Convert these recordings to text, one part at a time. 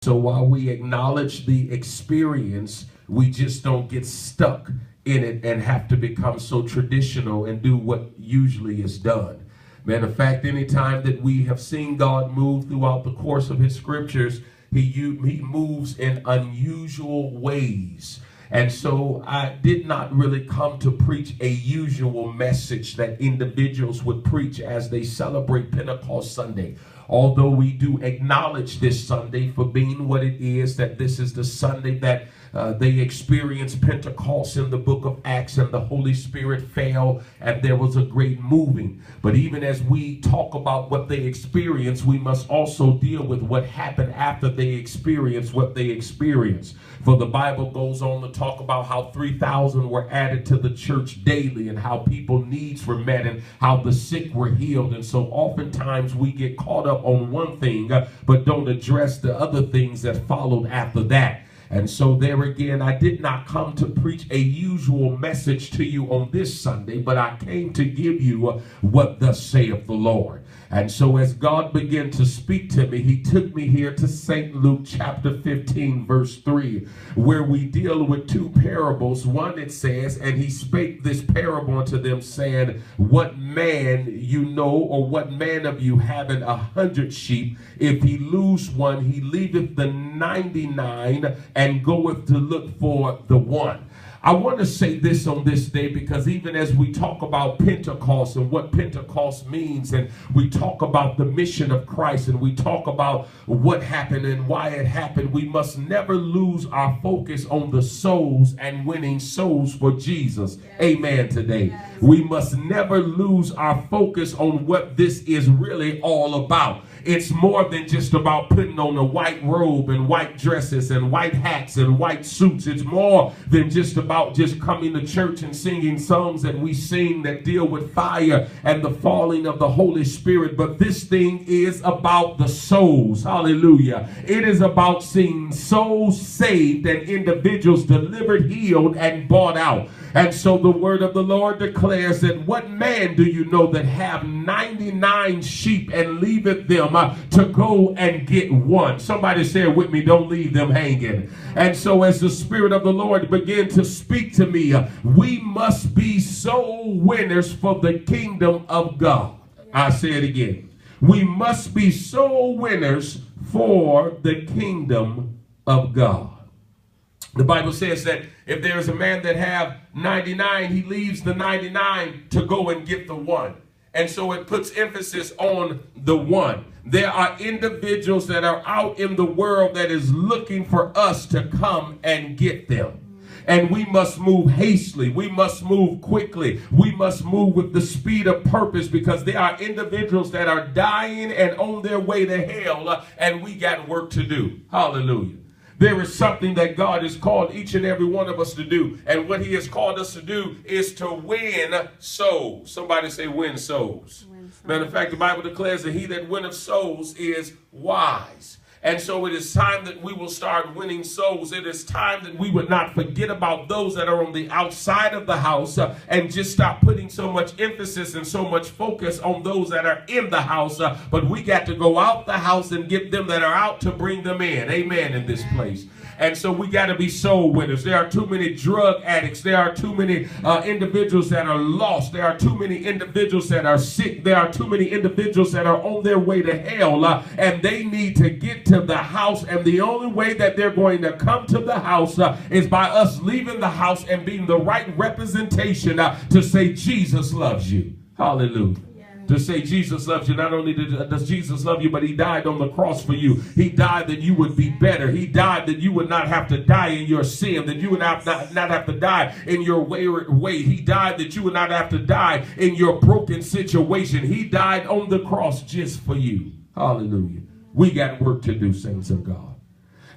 So while we acknowledge the experience, we just don't get stuck in it and have to become so traditional and do what usually is done. Matter of fact, anytime that we have seen God move throughout the course of his scriptures, he moves in unusual ways. And so I did not really come to preach a usual message that individuals would preach as they celebrate Pentecost Sunday. Although we do acknowledge this Sunday for being what it is, that this is the Sunday that they experienced Pentecost in the book of Acts, and the Holy Spirit fell and there was a great moving. But even as we talk about what they experienced, we must also deal with what happened after they experienced what they experienced. For the Bible goes on to talk about how 3,000 were added to the church daily, and how people's needs were met, and how the sick were healed. And so oftentimes we get caught up on one thing, but don't address the other things that followed after that. And so there again, I did not come to preach a usual message to you on this Sunday, but I came to give you what thus saith the Lord. And so as God began to speak to me, he took me here to St. Luke chapter 15, verse 3, where we deal with two parables. One, it says, and he spake this parable unto them, saying, what man or what man of you having 100 sheep, if he lose one, he leaveth the 99 and goeth to look for the one. I want to say this on this day, because even as we talk about Pentecost and what Pentecost means, and we talk about the mission of Christ, and we talk about what happened and why it happened, we must never lose our focus on the souls and winning souls for Jesus. Yes. Amen today. Yes. We must never lose our focus on what this is really all about. It's more than just about putting on a white robe and white dresses and white hats and white suits. It's more than just about just coming to church and singing songs that we sing that deal with fire and the falling of the Holy Spirit. But this thing is about the souls. Hallelujah. It is about seeing souls saved and individuals delivered, healed, and bought out. And so the word of the Lord declares that what man do you know that have 99 sheep and leaveth them to go and get one? Somebody say it with me, don't leave them hanging. And so as the Spirit of the Lord began to speak to me, we must be soul winners for the kingdom of God. I say it again. We must be soul winners for the kingdom of God. The Bible says that if there is a man that have 99, he leaves the 99 to go and get the one. And so it puts emphasis on the one. There are individuals that are out in the world that is looking for us to come and get them. And we must move hastily. We must move quickly. We must move with the speed of purpose, because there are individuals that are dying and on their way to hell, and we got work to do. Hallelujah. There is something that God has called each and every one of us to do. And what he has called us to do is to win souls. Somebody say win souls. Win souls. Matter of fact, the Bible declares that he that winneth souls is wise. And so it is time that we will start winning souls. It is time that we would not forget about those that are on the outside of the house and just stop putting so much emphasis and so much focus on those that are in the house. But we got to go out the house and get them that are out to bring them in. Amen, in this place. And so we got to be soul winners. There are too many drug addicts. There are too many individuals that are lost. There are too many individuals that are sick. There are too many individuals that are on their way to hell, and they need to get to the house. And the only way that they're going to come to the house is by us leaving the house and being the right representation to say Jesus loves you. Hallelujah. To say Jesus loves you. Not only does Jesus love you, but he died on the cross for you. He died that you would be better. He died that you would not have to die in your sin, that you would not have to die in your wayward way. He died that you would not have to die in your broken situation. He died on the cross just for you. Hallelujah. We got work to do, saints of God.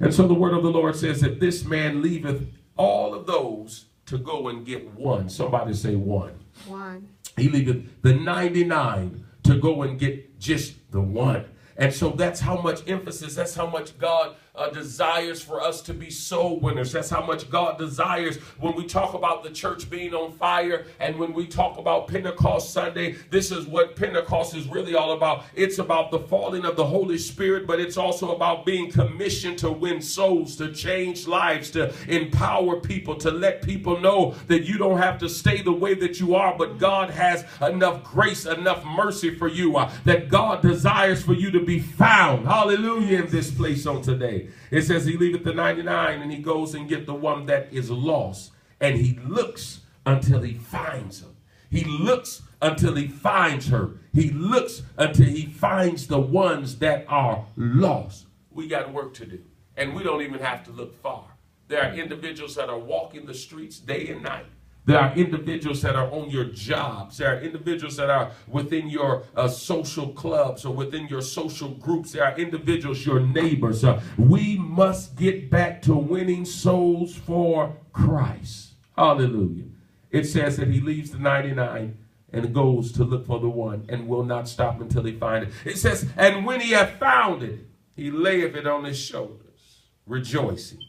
And so the word of the Lord says that this man leaveth all of those to go and get one. Somebody say one. One. He leaveth the 99 to go and get just the one. And so that's how much emphasis, that's how much God desires for us to be soul winners. That's how much God desires when we talk about the church being on fire, and when we talk about Pentecost Sunday. This is what Pentecost is really all about. It's about the falling of the Holy Spirit, but it's also about being commissioned to win souls, to change lives, to empower people, to let people know that you don't have to stay the way that you are, but God has enough grace, enough mercy for you, that God desires for you to be found. Hallelujah, in this place on today. It says he leaveth the 99 and he goes and get the one that is lost, and he looks until he finds him. He looks until he finds her. He looks until he finds the ones that are lost. We got work to do, and we don't even have to look far. There are individuals that are walking the streets day and night. There are individuals that are on your jobs. There are individuals that are within your social clubs or within your social groups. There are individuals, your neighbors. We must get back to winning souls for Christ. Hallelujah. It says that he leaves the 99 and goes to look for the one, and will not stop until he find it. It says, and when he hath found it, he layeth it on his shoulders, rejoicing.